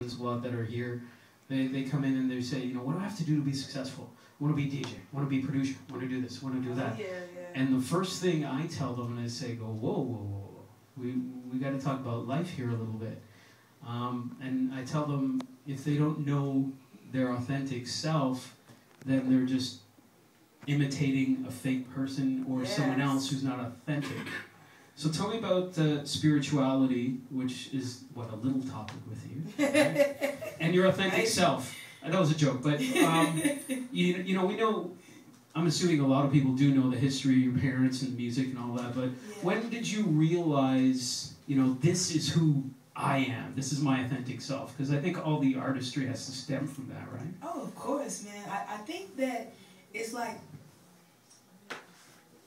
as well that are here. They come in and they say, you know, what do I have to do to be successful? I want to be DJ, I want to be producer, I want to do this, I want to do that. Yeah. And the first thing I tell them is say, go, whoa. We got to talk about life here a little bit. And I tell them if they don't know their authentic self, then they're just imitating a fake person or someone else who's not authentic. So tell me about spirituality, which is, a little topic with you, right? And your authentic self. That was a joke, but you know, we know, I'm assuming a lot of people do know the history of your parents and music and all that, but when did you realize, you know, this is who I am, this is my authentic self? Because I think all the artistry has to stem from that, right? Oh, of course, man. I think that it's like,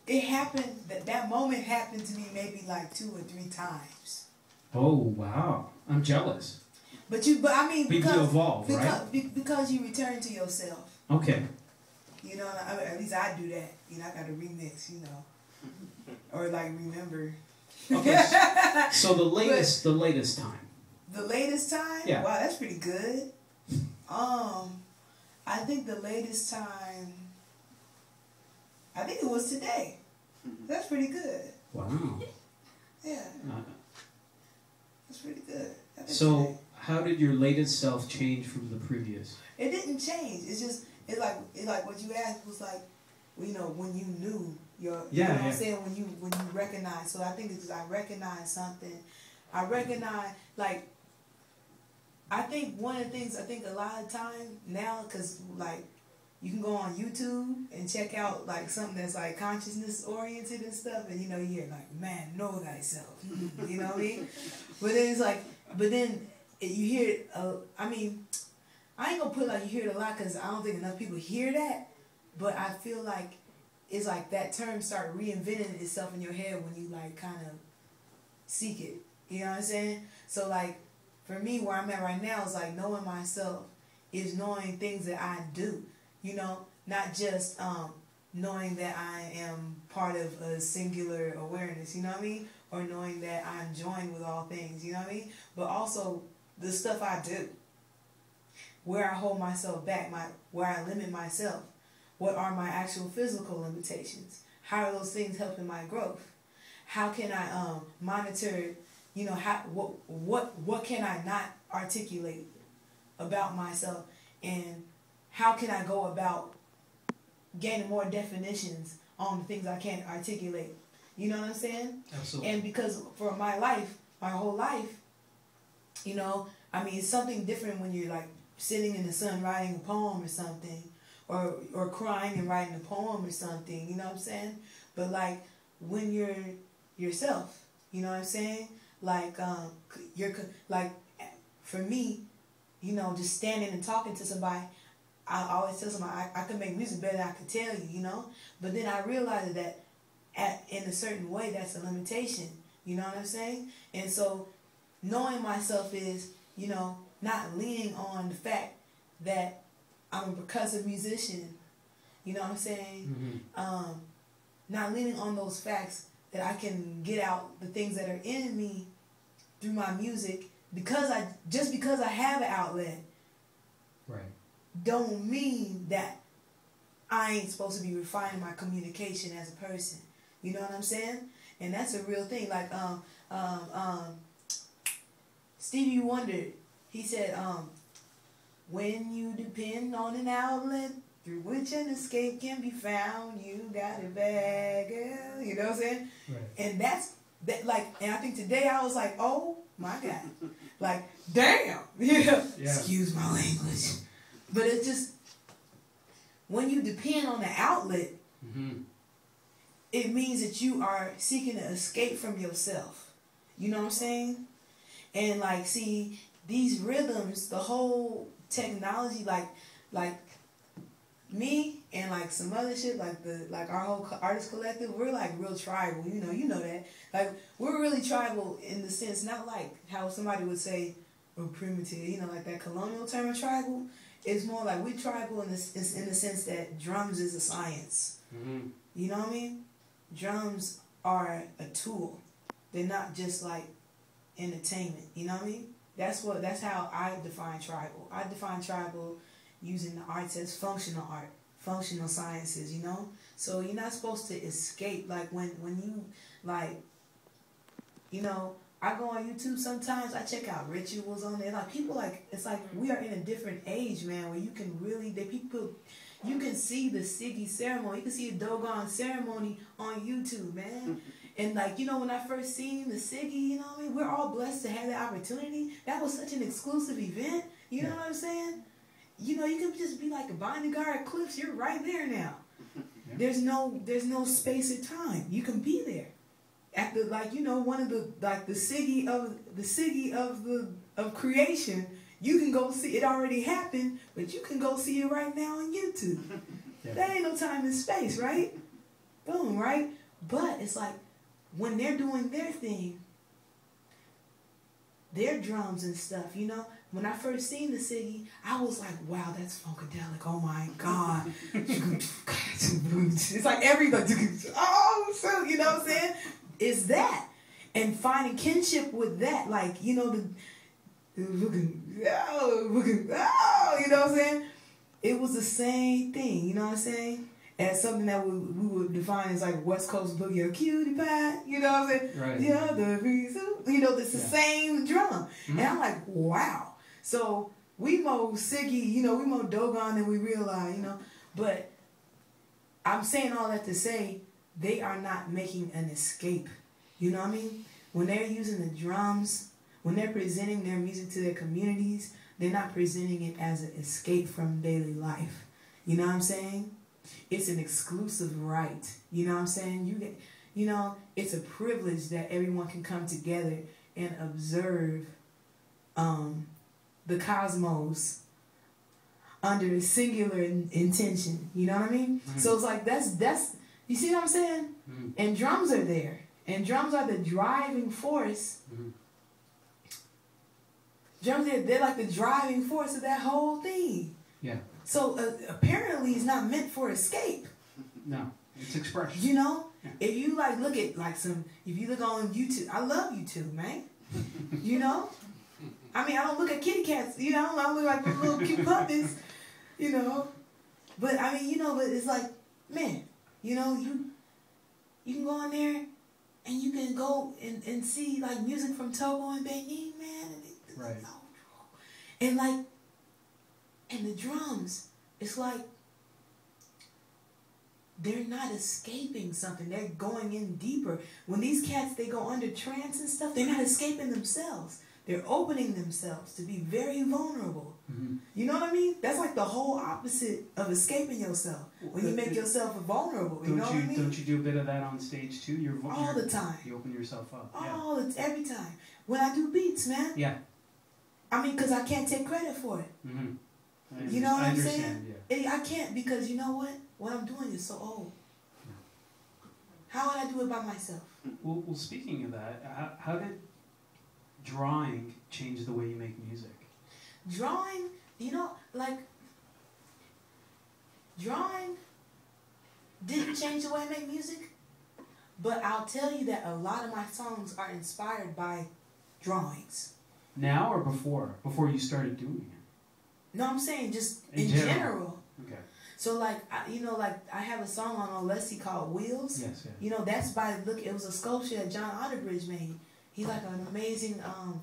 it happened, that moment happened to me maybe like 2 or 3 times. Oh, wow. I'm jealous. But I mean, because you evolve, right? Because you return to yourself. Okay. You know, I mean, at least I do that. You know, I got to remix, you know, or like remember. Okay. So the latest time. The latest time? Yeah. Wow, that's pretty good. I think the latest time, I think it was today. That's pretty good. Wow. Yeah. That's pretty good. So, today. How did your latest self change from the previous? It didn't change. It's like what you asked was like, you know, when you knew your, you know what I'm saying, when you recognize. So I think it's I recognize something. I recognize, like, I think one of the things, I think a lot of time now, because like, you can go on YouTube and check out like something that's like consciousness oriented and stuff, and you know, you hear like, man, know thyself. You know what I mean? But then it's like, you hear it, I mean, I ain't gonna put like you hear it a lot because I don't think enough people hear that, but I feel like it's like that term start reinventing itself in your head when you like kind of seek it. You know what I'm saying? So like, for me, where I'm at right now is like knowing myself is knowing things that I do. You know, not just knowing that I am part of a singular awareness, you know what I mean? Or knowing that I'm joined with all things, you know what I mean? But also the stuff I do, where I hold myself back, where I limit myself, what are my actual physical limitations? How are those things helping my growth? How can I monitor, you know, what can I not articulate about myself, and how can I go about gaining more definitions on the things I can't articulate? You know what I'm saying? Absolutely. And because for my life, my whole life, you know, I mean, it's something different when you're like sitting in the sun writing a poem or something, or crying and writing a poem or something, you know what I'm saying? But like when you're yourself, you know what I'm saying? Like, like for me, you know, just standing and talking to somebody, I always tell somebody I could make music better than I could tell you, you know? But then I realized that in a certain way, that's a limitation, you know what I'm saying? And so knowing myself is, you know, not leaning on the fact that I'm a percussive musician, you know what I'm saying? Mm-hmm. Not leaning on those facts that I can get out the things that are in me through my music because I have an outlet. Right. Don't mean that I ain't supposed to be refining my communication as a person. You know what I'm saying? And that's a real thing. Like Stevie Wonder, he said, when you depend on an outlet through which an escape can be found, you got it bad, girl. You know what I'm saying? Right. And that's that. Like, and I think today I was like, oh my God, like damn, yeah. Excuse my language. But it's just, when you depend on the outlet, it means that you are seeking to escape from yourself. You know what I'm saying? And like, see, these rhythms, the whole technology, like me and like some other shit, like our whole artist collective, we're like real tribal. You know that. Like, we're really tribal in the sense, not like how somebody would say, or primitive, you know, like that colonial term of tribal. It's more like we're tribal in the sense that drums is a science. Mm-hmm. You know what I mean? Drums are a tool. They're not just like entertainment. You know what I mean? That's how I define tribal. I define tribal using the arts as functional art, functional sciences, you know? So you're not supposed to escape. Like when you, like, you know, I go on YouTube sometimes, I check out rituals on there. Like people like, it's like we are in a different age, man, where you can really, you can see the Siggy ceremony, you can see a Dogon ceremony on YouTube, man. And like, you know, when I first seen the Siggy, you know what I mean? We're all blessed to have that opportunity. That was such an exclusive event. You know what I'm saying? You know, you can just be like a Bonnegar Eclipse. You're right there now. There's no space or time. You can be there. At the, like, you know, one of the, like the Siggy of creation, you can go see it. Already happened, but you can go see it right now on YouTube. That ain't no time and space, right? Boom, right? But it's like when they're doing their thing, their drums and stuff, you know. When I first seen the Siggy, I was like, wow, that's funkadelic. Oh my God. It's like everybody, oh, so, you know what I'm saying? It's that. And finding kinship with that, like, you know, you know what I'm saying? It was the same thing, you know what I'm saying? As something that we would define as like West Coast boogie or cutie pie, you know what I'm saying? Right. Yeah, the reason, you know, it's the same drum. And I'm like, wow. So we more Siggy, you know, we more Dogon than we realize, you know. But I'm saying all that to say they are not making an escape. You know what I mean? When they're using the drums, when they're presenting their music to their communities, they're not presenting it as an escape from daily life. You know what I'm saying? It's an exclusive right. You know what I'm saying? You know, it's a privilege that everyone can come together and observe the cosmos under a singular intention. You know what I mean? Mm-hmm. So it's like that's you see what I'm saying? Mm-hmm. And drums are there. And drums are the driving force. Mm-hmm. Drums, they're like the driving force of that whole thing. Yeah. So apparently it's not meant for escape. No, it's expression. You know? Yeah. If you like look at like if you look on YouTube, I love YouTube, man. You know? I mean, I don't look at kitty cats, you know? I look like little cute puppies, you know? But I mean, you know, but it's like, man, you know, you can go on there and you can go and see like music from Togo and Benin, man. Right. And like, and the drums, it's like they're not escaping something. They're going in deeper. When these cats, they go under trance and stuff, they're not escaping themselves. They're opening themselves to be very vulnerable. Mm-hmm. You know what I mean? That's like the whole opposite of escaping yourself. When you make yourself vulnerable. You know what I mean? Don't you do a bit of that on stage too? All the time. You open yourself up. Every time. When I do beats, man. Yeah. I mean, because I can't take credit for it. Mm-hmm. You know what I'm saying? Yeah. I can't because you know what? What I'm doing is so old. How would I do it by myself? Well, speaking of that, how did drawing change the way you make music? Drawing, you know, like, drawing didn't change the way I make music, but I'll tell you that a lot of my songs are inspired by drawings. Now or before? Before you started doing it? No, I'm saying just in general. Okay. So like, I have a song on Olesi called Wheels. Yes. You know, that's by, it was a sculpture that John Otterbridge made. He's like an amazing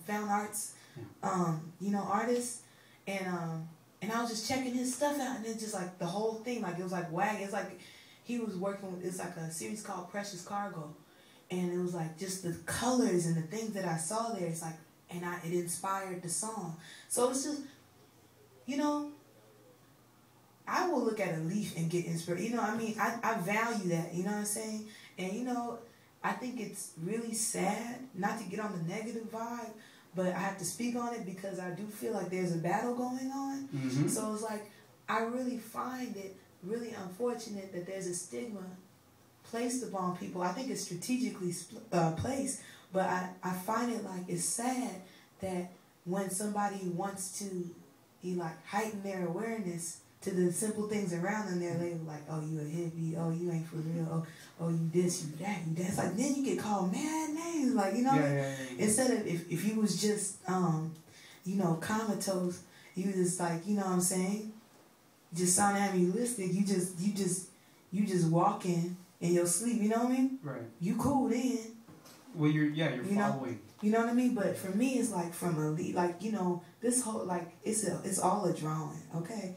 found arts, artist, and I was just checking his stuff out, and it's just like the whole thing, like it was like wagging. It's like he was working with, it's like a series called Precious Cargo, and it was like just the colors and the things that I saw there. It's like, and it inspired the song. So it's just, you know, I will look at a leaf and get inspired. You know, I mean, I value that. You know what I'm saying? And you know, I think it's really sad, not to get on the negative vibe, but I have to speak on it because I do feel like there's a battle going on. Mm-hmm. So it's like, I really find it really unfortunate that there's a stigma placed upon people. I think it's strategically placed, but I find it like it's sad that when somebody wants to heighten their awareness to the simple things around them, they're like, oh, you a hippie, oh, you ain't for real, oh, you this, you that, you that. It's like, then you get called mad names, like, you know? Yeah. Instead of, if you was just, comatose. You just like, you know what I'm saying? Just sound animalistic. You just walking in your sleep. You know what I mean? Right. You cool then. Well, you're following. You know what I mean? But for me, it's like from a this whole like it's all a drawing. Okay.